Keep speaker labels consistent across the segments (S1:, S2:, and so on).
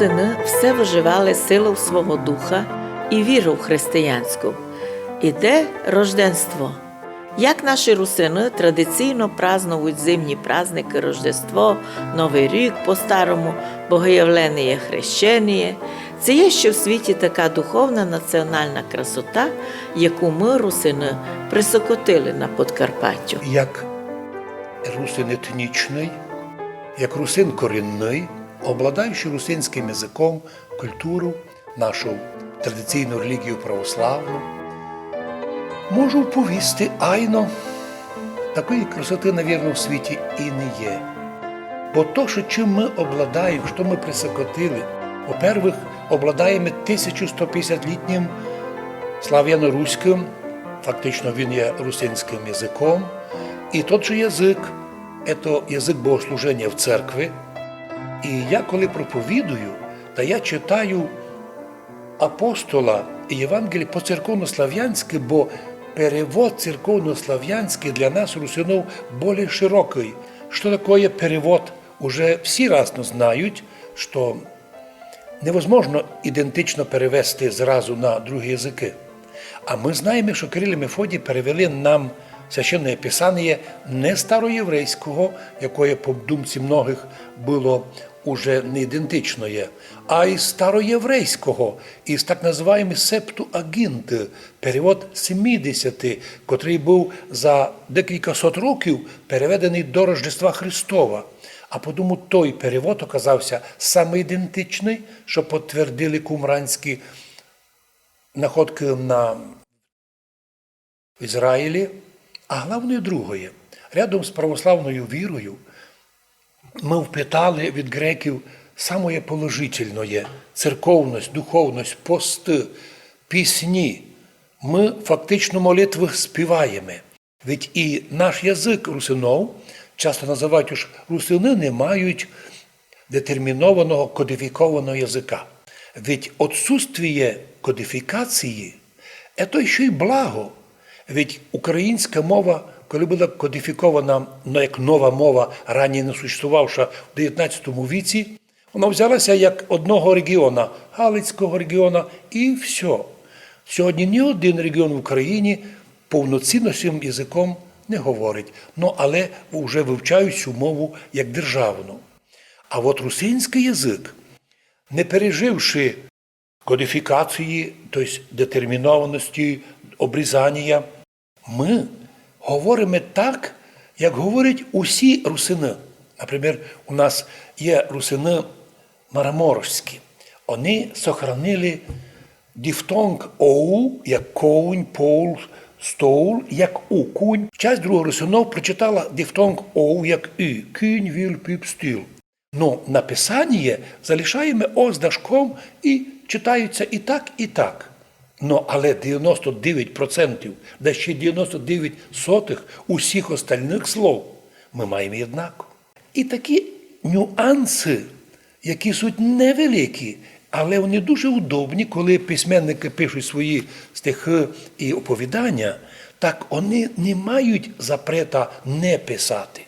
S1: русини все виживали силу свого духа і віру християнську. Іде рожденство. Як наші русини традиційно празнують зимні праздники Рождество, Новий рік по-старому, Богоявлення, Хрещення, це є ще в світі така духовна національна красота, яку ми, русини, присокотили на Подкарпаттю.
S2: Як русин етнічний, як русин корінний, обладаючи русинським язиком, культуру, нашу традиційну релігію православну, можу повісти, айно, такої красоти, навірно, в світі і не є. Бо то, що чим ми обладаємо, що ми присокотили, по-перше, обладаємо 1150-літнім слав'яно-руським, фактично він є русинським язиком, і тот же язик, це язик богослуження в церкві. І я коли проповідую, та я читаю апостола і Євангелія по-церковнослав'янськи, бо перевод церковнослав'янський для нас, русинов, більш широкий. Що таке перевод? Уже всі разно знають, що невозможно ідентично перевести зразу на другі язики. А ми знаємо, що Кирил і Мефодій перевели нам Священне Писання не староєврейського, яке, по думці многих, було уже не ідентичне, а із староєврейського, із так називаємо Септуагінт, перевод 70, котрий був за декілька сот років переведений до Рождества Христова. А тому той перевод оказався саме ідентичний, що підтвердили кумранські находки в Ізраїлі. А головне друге, рядом з православною вірою ми впитали від греків самое положительное – церковність, духовність, пости, пісні. Ми фактично молитви співаємо. Ведь і наш язик русинов, часто називають, що русини не мають детермінованого кодифікованого язика. Ведь відсутствие кодифікації – це ще й благо. Ведь українська мова, коли була кодифікована, як нова мова, раніше не существувавша в 19 віці, вона взялася як одного регіону, Галицького регіону, і все. Сьогодні ні один регіон в Україні повноцінно цим язиком не говорить, але вже вивчають цю мову як державну. А от русинський язик, не переживши кодифікації, тобто детермінованості, обрізання, ми говоримо так, як говорять усі русини. Наприклад, у нас є русини мараморські. Вони сохранили дифтонг «оу», як «коунь», «пол», «стоул», як «у», «кунь». Часть другого русинов прочитала дифтонг «оу», як «ü», «кюнь», «віл», «піп», «стіл». Но написання залишаємо «о» з дашком і читаються і так, і так. Але 99%, да ще 99% усіх остальних слов ми маємо однаково. І такі нюанси, які суть невеликі, але вони дуже удобні, коли письменники пишуть свої стихи і оповідання, так вони не мають запрета не писати.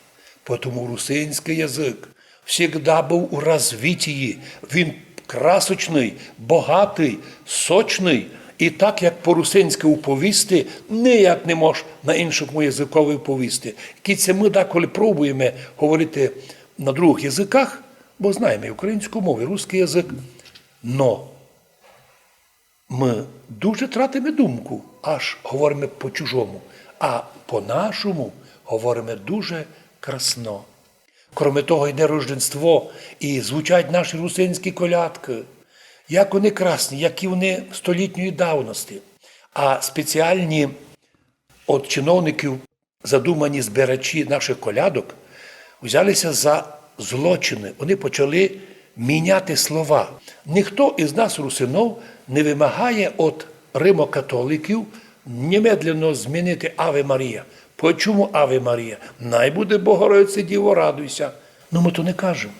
S2: Тому русинський язик завжди був у розвитті, він красочний, багатий, сочний. І так, як по-русинськи уповісти, ніяк не можеш на іншому язикові уповісти. Кіця ми деколи пробуємо говорити на других язиках, бо знаємо і українську мову, і русський язик. Но ми дуже тратимо думку, аж говоримо по-чужому, а по-нашому говоримо дуже красно. Крім того, йде Рождество, і звучать наші русинські колядки. Як вони красні, які вони столітньої давності. А спеціальні від чиновників задумані збирачі наших колядок взялися за злочини. Вони почали міняти слова. Ніхто із нас, русинов, не вимагає від римокатоликів немедленно змінити Аве Марія. Чому Аве Марія? Най буде Богородице Діво, радуйся. Ми то не кажемо.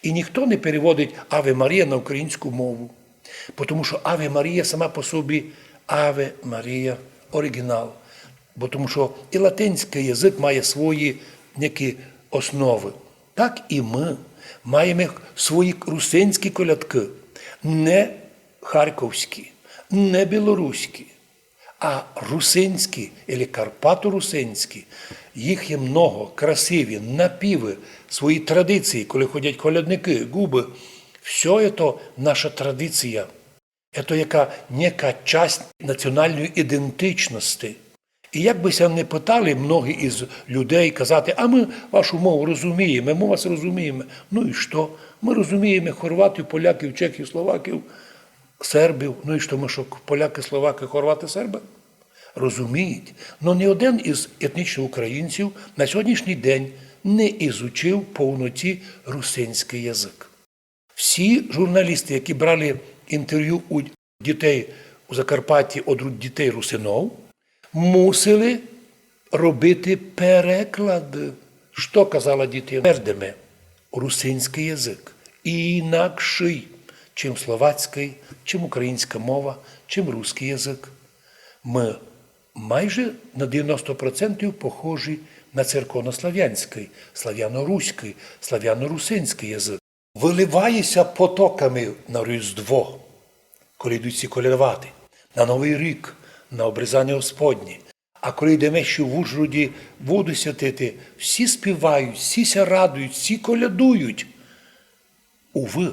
S2: І ніхто не переводить Аве Марія на українську мову. Тому що Аве Марія сама по собі Аве Марія оригінал. Тому що і латинський язик має свої які основи. Так і ми. маємо свої русинські колядки, не харківські, не білоруські, а русинські, або карпато-русинські. Їх є много, красиві, напіви, свої традиції, коли ходять колядники, губи. Все це наша традиція. Це яка нека часть національної ідентичності. І як бися не питали многі із людей казати, а ми вашу мову розуміємо, ми вас розуміємо. Ну і що? Ми розуміємо хорватів, поляків, чехів, словаків, сербів. Ну і що, ми що, поляки, словаки, хорвати, серби? Розуміють. Но ні один із етнічних українців на сьогоднішній день не ізучив повноті русинський язик. Всі журналісти, які брали інтерв'ю у дітей у Закарпатті від дітей русинов, мусили робити переклад. Що казала дитина? Твердиме, русинський язик інакший, чим словацький, чим українська мова, чим русський язик. Ми майже на 90% похожі на церковнослав'янський, слав'яно-руський, слав'яно-русинський язик. Виливається потоками на Різдво, коли йдуть всі колядувати, на Новий рік, на обрізання Господнє. А коли йдемо ще в Ужгороді воду святити, всі співають, всі ся радують, всі колядують. Уви,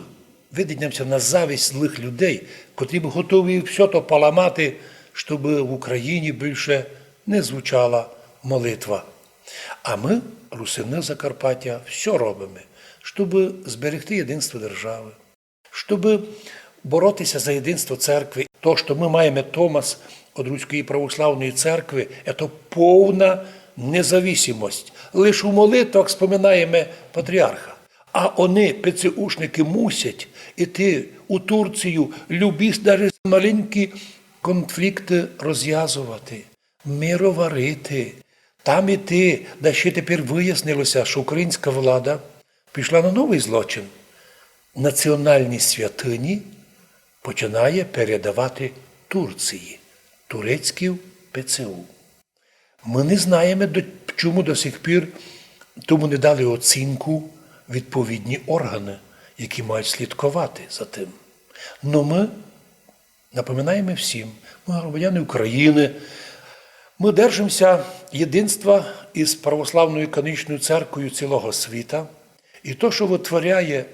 S2: видимося на зависть злих людей, котрі б готові все то поламати, щоб в Україні більше не звучала молитва. А ми, русини Закарпаття, все робимо, щоб зберегти єдинство держави, щоб боротися за єдинство церкви. То, що ми маємо Томас від Руської православної церкви, це повна независимость. Лише у молитвах споминаємо патріарха. А вони, ПЦУшники, мусять іти у Турцію, любіть навіть маленькі конфлікти розв'язувати, мироварити. Там іти, де ще тепер вияснилося, що українська влада пішла на новий злочин. Національні святині починає передавати Турції, турецьків ПЦУ. Ми не знаємо, чому до сих пір тому не дали оцінку відповідні органи, які мають слідкувати за тим. Но ми напоминаємо всім, ми громадяни України, ми держимося єдинства із православною канонічною церквою цілого світа. І то, що витворяє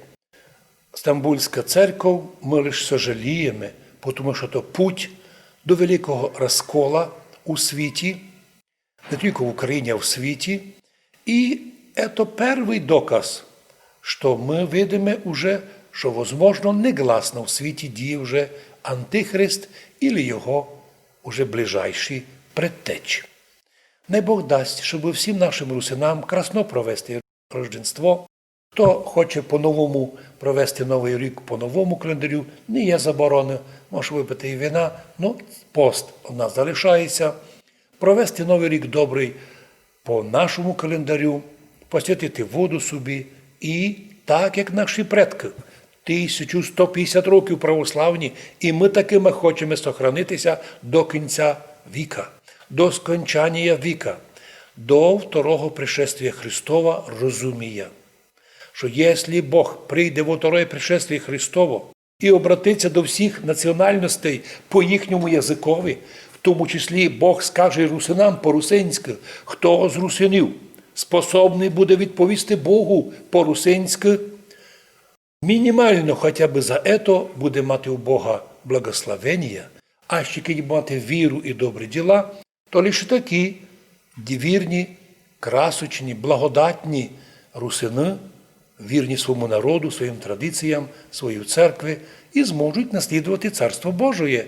S2: Стамбульська церква, ми лише сожаліємо, тому що це путь до великого розкола у світі, не тільки в Україні, а в світі. І це перший доказ, що ми видимо вже, що, можливо, негласно в світі діє вже Антихрист або його уже ближайші предтечі. Най Бог дасть, щоб всім нашим русинам красно провести Рождество. Хто хоче по-новому провести Новий рік по новому календарю, не є заборони, може випити і вина, але пост у нас залишається. Провести Новий рік добрий по нашому календарю, посвятити воду собі і так, як наші предки, 1150 років православні, і ми такими хочемо сохранитися до кінця віка, до скончання віка, до второго пришествия Христова розумія, що якщо Бог прийде во второе пришествие Христово і обратиться до всіх національностей по їхньому язикові, в тому числі Бог скаже русинам по-русинськи, хто з русинів способний буде відповісти Богу по-русинськи, мінімально хоча б за це буде мати у Бога благословення, а ще коли мати віру і добрі діла, то лише такі вірні, красочні, благодатні русини, вірні своєму народу, своїм традиціям, своїй церкві і зможуть наслідувати Царство Божє,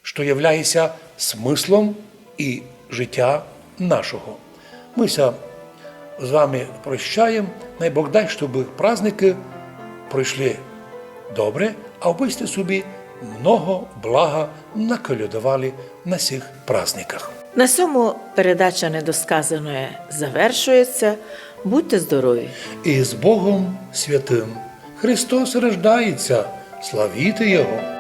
S2: що є смислом і життя нашого. Ми з вами прощаємо. Най Бог дай, щоб праздники пройшли добре, а ви собі много блага наколядували на всіх праздниках.
S1: На цьому передача недосказаної завершується. Будьте здорові!
S2: І з Богом святим! Христос рождається! Славіте Його!